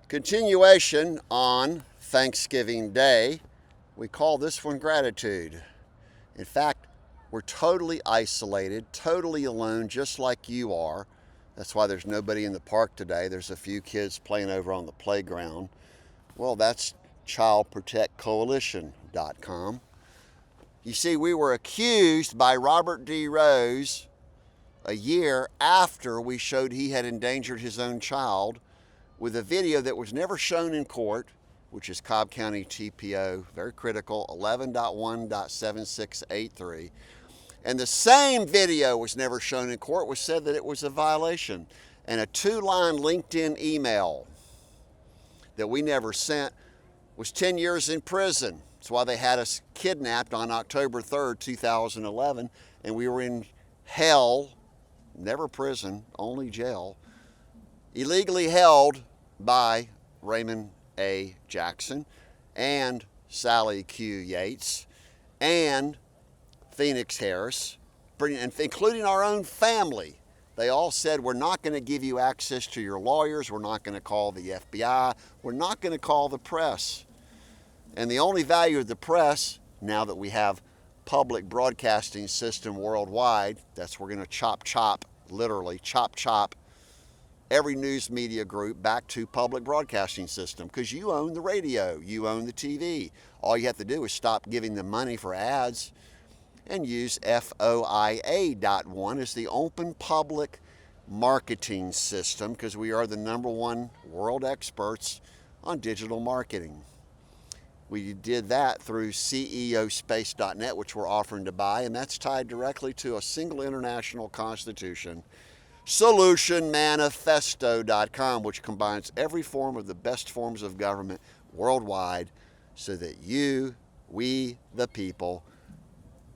Continuation on Thanksgiving Day. We call this one gratitude. In fact, we're totally isolated, totally alone, just like you are. That's why there's nobody in the park today. There's a few kids playing over on the playground. Well, that's childprotectcoalition.com. You see, we were accused by Robert D. Rose a year after we showed he had endangered his own child with a video that was never shown in court, which is Cobb County TPO, very critical, 11.1.7683. And the same video was never shown in court, was said that it was a violation. And a 2-line LinkedIn email that we never sent was 10 years in prison. That's why they had us kidnapped on October 3rd, 2011, and we were in hell, never prison, only jail, illegally held by Raymond A. Jackson and Sally Q. Yates and Phoenix Harris, including our own family. They all said, we're not going to give you access to your lawyers, we're not going to call the FBI, we're not going to call the press. And the only value of the press, now that we have public broadcasting system worldwide, that's we're going to chop, literally chop every news media group back to public broadcasting system, because you own the radio, you own the TV. All you have to do is stop giving them money for ads and use FOIA.ONE as the open public marketing system, because we are the #1 world experts on digital marketing. We did that through CEOspace.net, which we're offering to buy, and that's tied directly to a single international constitution, solutionmanifesto.com, which combines every form of the best forms of government worldwide so that we, the people,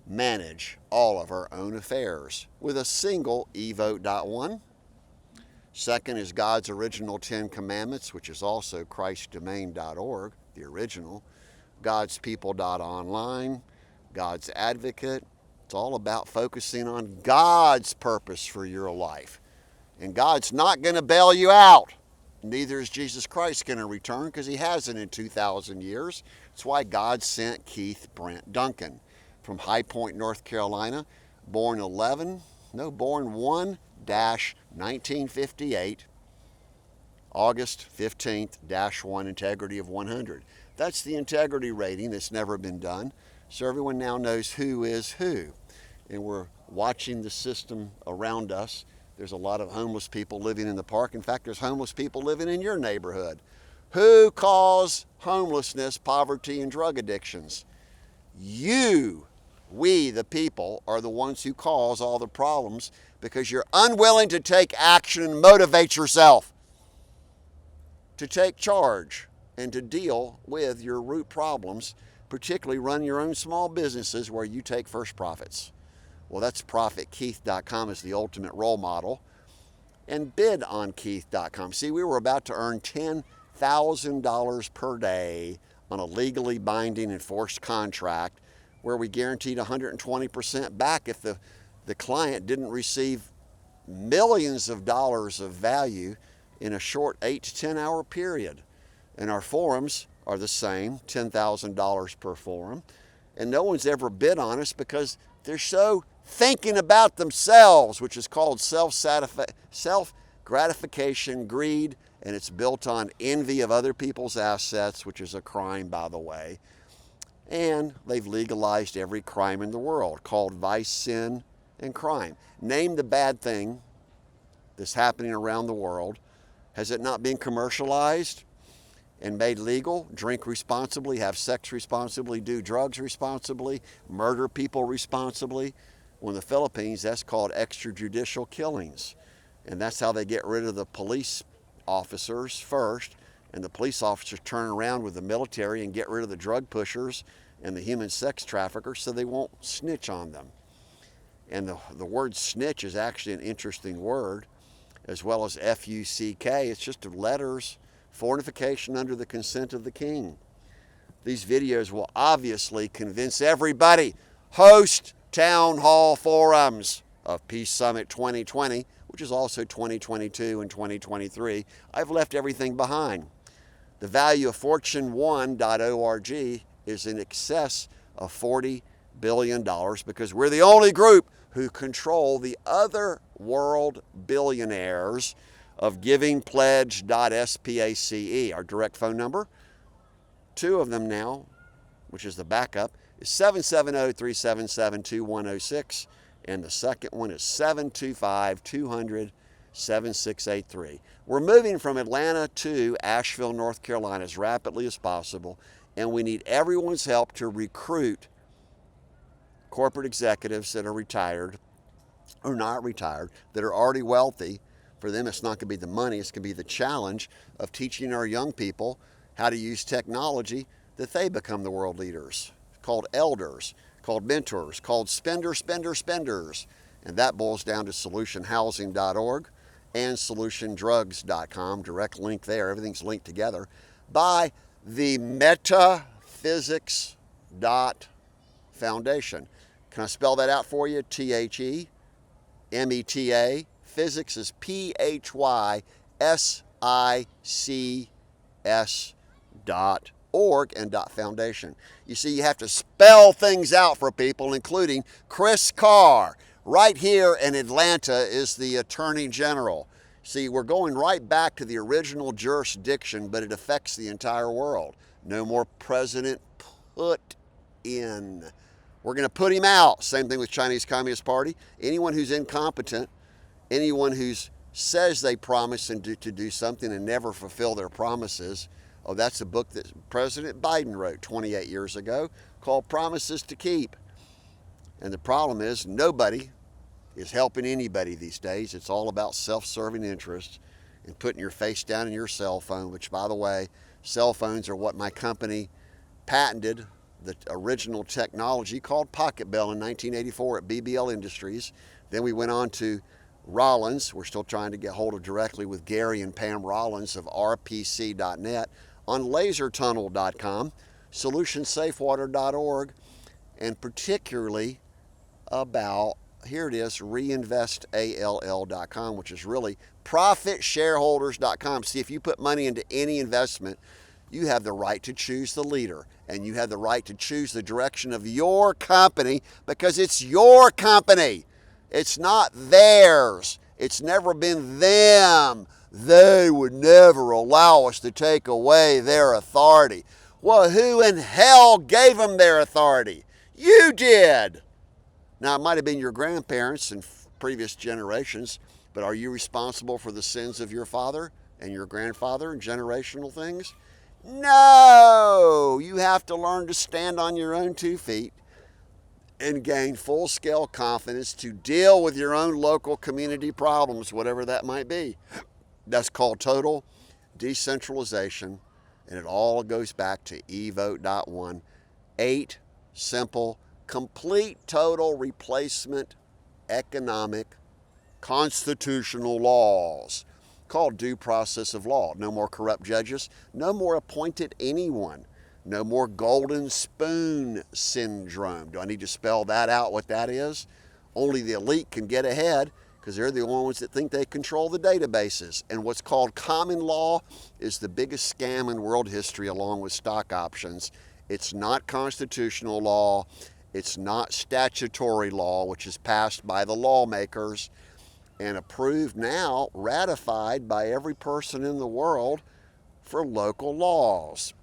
manage all of our own affairs with a single Evote.one. Second is God's original 10 Commandments, which is also christdomain.org, the original. godspeople.online, God's Advocate. It's all about focusing on God's purpose for your life. And God's not going to bail you out. Neither is Jesus Christ going to return, because he hasn't in 2,000 years. That's why God sent Keith Brent Duncan from High Point, North Carolina, born 1-1958, August 15th-1, integrity of 100. That's the integrity rating that's never been done. So everyone now knows who is who. And we're watching the system around us. There's a lot of homeless people living in the park. In fact, there's homeless people living in your neighborhood. Who cause homelessness, poverty, and drug addictions? You, we, the people, are the ones who cause all the problems, because you're unwilling to take action and motivate yourself to take charge and to deal with your root problems, particularly run your own small businesses where you take first profits. Well, that's ProfitKeith.com is the ultimate role model. And bid on Keith.com. See, we were about to earn $10,000 per day on a legally binding enforced contract where we guaranteed 120% back if the client didn't receive millions of dollars of value in a short 8 to 10 hour period. And our forums are the same, $10,000 per forum. And no one's ever bid on us because they're so thinking about themselves, which is called self-gratification, greed, and it's built on envy of other people's assets, which is a crime, by the way. And they've legalized every crime in the world, called vice, sin, and crime. Name the bad thing that's happening around the world. Has it not been commercialized and made legal? Drink responsibly, have sex responsibly, do drugs responsibly, murder people responsibly. Well, in the Philippines, that's called extrajudicial killings. And that's how they get rid of the police officers first. And the police officers turn around with the military and get rid of the drug pushers and the human sex traffickers so they won't snitch on them. And the word snitch is actually an interesting word, as well as F-U-C-K. It's just letters, fornication under the consent of the king. These videos will obviously convince everybody. Host town hall forums of Peace Summit 2020, which is also 2022 and 2023. I've left everything behind. The value of Fortune1.org is in excess of $40 billion because we're the only group who control the other world billionaires of givingpledge.space. Our direct phone number, two of them now, which is the backup, is 770-377-2106, and the second one is 725-200-7683. We're moving from Atlanta to Asheville, North Carolina as rapidly as possible, and we need everyone's help to recruit corporate executives that are retired or not retired, that are already wealthy. For them, it's not going to be the money, it's going to be the challenge of teaching our young people how to use technology that they become the world leaders, called elders, called mentors, called spenders. And that boils down to solutionhousing.org and solutiondrugs.com. Direct link there. Everything's linked together by the Foundation. Can I spell that out for you? THEMETA. Physics is PHYSICS.org and .foundation. You see, you have to spell things out for people, including Chris Carr. Right here in Atlanta is the Attorney General. See, we're going right back to the original jurisdiction, but it affects the entire world. No more President Putin. We're going to put him out. Same thing with Chinese Communist Party. Anyone who's incompetent, anyone who says they promise to do something and never fulfill their promises. Oh, that's a book that President Biden wrote 28 years ago called Promises to Keep. And the problem is nobody is helping anybody these days. It's all about self-serving interests and putting your face down in your cell phone, which, by the way, cell phones are what my company patented, the original technology called Pocket Bell in 1984 at BBL Industries. Then we went on to Rollins. We're still trying to get hold of directly with Gary and Pam Rollins of rpc.net, on lasertunnel.com, solutionsafewater.org, and particularly about, here it is, reinvestall.com, which is really profitshareholders.com. See, if you put money into any investment, you have the right to choose the leader, and you have the right to choose the direction of your company because it's your company. It's not theirs. It's never been them. They would never allow us to take away their authority. Well, who in hell gave them their authority? You did. Now, it might have been your grandparents and previous generations, but are you responsible for the sins of your father and your grandfather and generational things? No! You have to learn to stand on your own 2 feet and gain full-scale confidence to deal with your own local community problems, whatever that might be. That's called total decentralization, and it all goes back to Evote.one. 8 simple, complete, total replacement economic constitutional laws called due process of law. No more corrupt judges, no more appointed anyone, no more golden spoon syndrome. Do I need to spell that out, what that is? Only the elite can get ahead because they're the only ones that think they control the databases. And what's called common law is the biggest scam in world history, along with stock options. It's not constitutional law. It's not statutory law, which is passed by the lawmakers and approved now, ratified by every person in the world for local laws.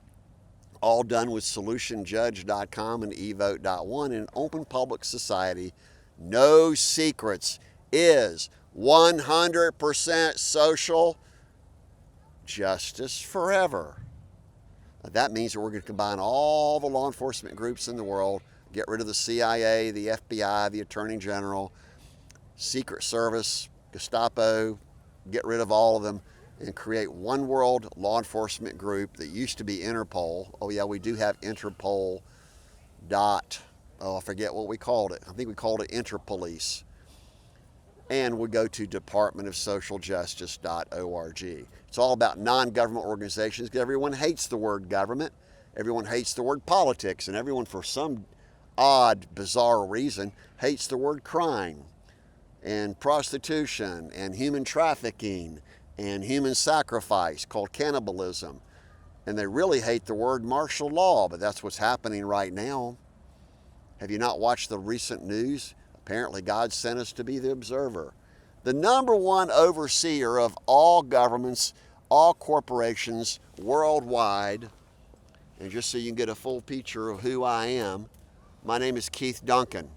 All done with solutionjudge.com and Evote.one. In an open public society, no secrets, is 100% social justice forever. That means that we're going to combine all the law enforcement groups in the world, get rid of the CIA, the FBI, the Attorney General, Secret Service, Gestapo, get rid of all of them, and create one world law enforcement group that used to be Interpol. Oh yeah, we do have Interpol I forget what we called it. I think we called it Interpolice. And we go to departmentofsocialjustice.org. It's all about non-government organizations because everyone hates the word government. Everyone hates the word politics, and everyone, for some odd, bizarre reason, hates the word crime and prostitution and human trafficking and human sacrifice, called cannibalism, And they really hate the word martial law, but that's what's happening right now. Have you not watched the recent news? Apparently God sent us to be the observer. The number one overseer of all governments, all corporations worldwide, and just so you can get a full picture of who I am, my name is Keith Duncan.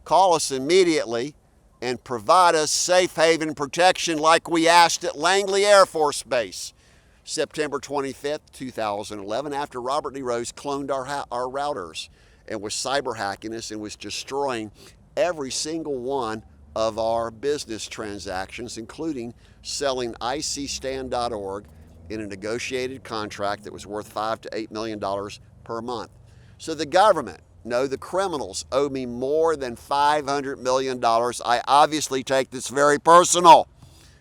Call us immediately and provide us safe haven protection like we asked at Langley Air Force Base, September 25th, 2011, after Robert D. Rose cloned our routers and was cyber hacking us and was destroying every single one of our business transactions, including selling icstand.org in a negotiated contract that was worth $5 to $8 million per month. So the government, no, the criminals owe me more than $500 million. I obviously take this very personal.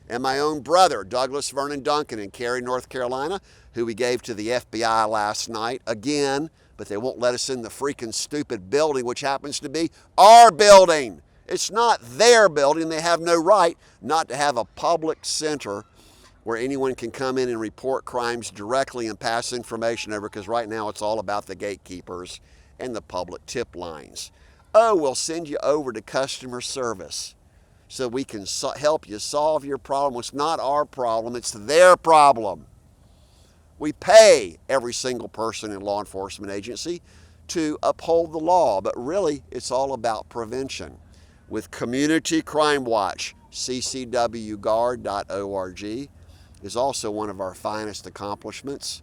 And my own brother, Douglas Vernon Duncan in Cary, North Carolina, who we gave to the FBI last night, again, but they won't let us in the freaking stupid building, which happens to be our building. It's not their building. They have no right not to have a public center where anyone can come in and report crimes directly and pass information over, because right now it's all about the gatekeepers and the public tip lines. Oh, we'll send you over to customer service so we can help you solve your problem. It's not our problem, it's their problem. We pay every single person in law enforcement agency to uphold the law, but really it's all about prevention. With Community Crime Watch, ccwguard.org is also one of our finest accomplishments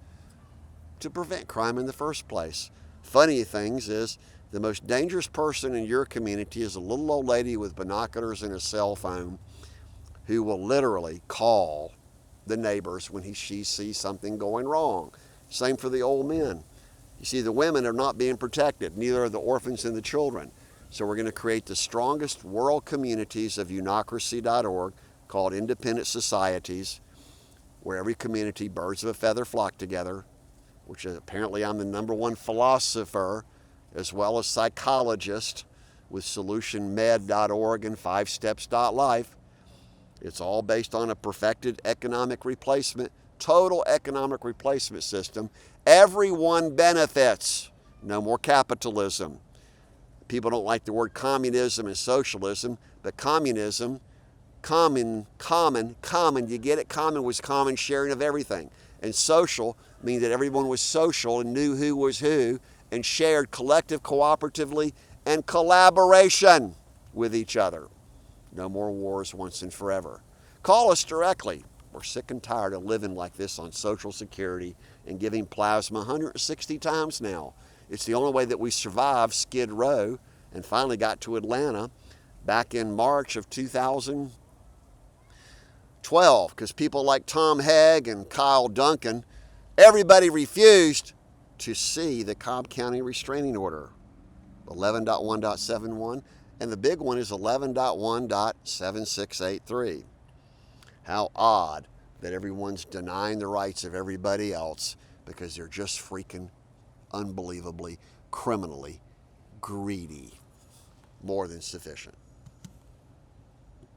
to prevent crime in the first place. Funny things is, the most dangerous person in your community is a little old lady with binoculars and a cell phone who will literally call the neighbors when she sees something going wrong. Same for the old men. You see, the women are not being protected, neither are the orphans and the children. So we're going to create the strongest world communities of unocracy.org, called independent societies, where every community, birds of a feather, flock together, which apparently I'm the number one philosopher as well as psychologist with solutionmed.org and 5steps.life. It's all based on a perfected economic replacement, total economic replacement system. Everyone benefits. No more capitalism. People don't like the word communism and socialism, but communism, common, you get it? Common was common sharing of everything. And social means that everyone was social and knew who was who and shared collective, cooperatively, and collaboration with each other. No more wars once and forever. Call us directly. We're sick and tired of living like this on Social Security and giving plasma 160 times now. It's the only way that we survived Skid Row and finally got to Atlanta back in March of 2012, because people like Tom Hegg and Kyle Duncan, everybody refused to see the Cobb County restraining order, 11.1.71, and the big one is 11.1.7683. How odd that everyone's denying the rights of everybody else because they're just freaking unbelievably, criminally greedy. More than sufficient.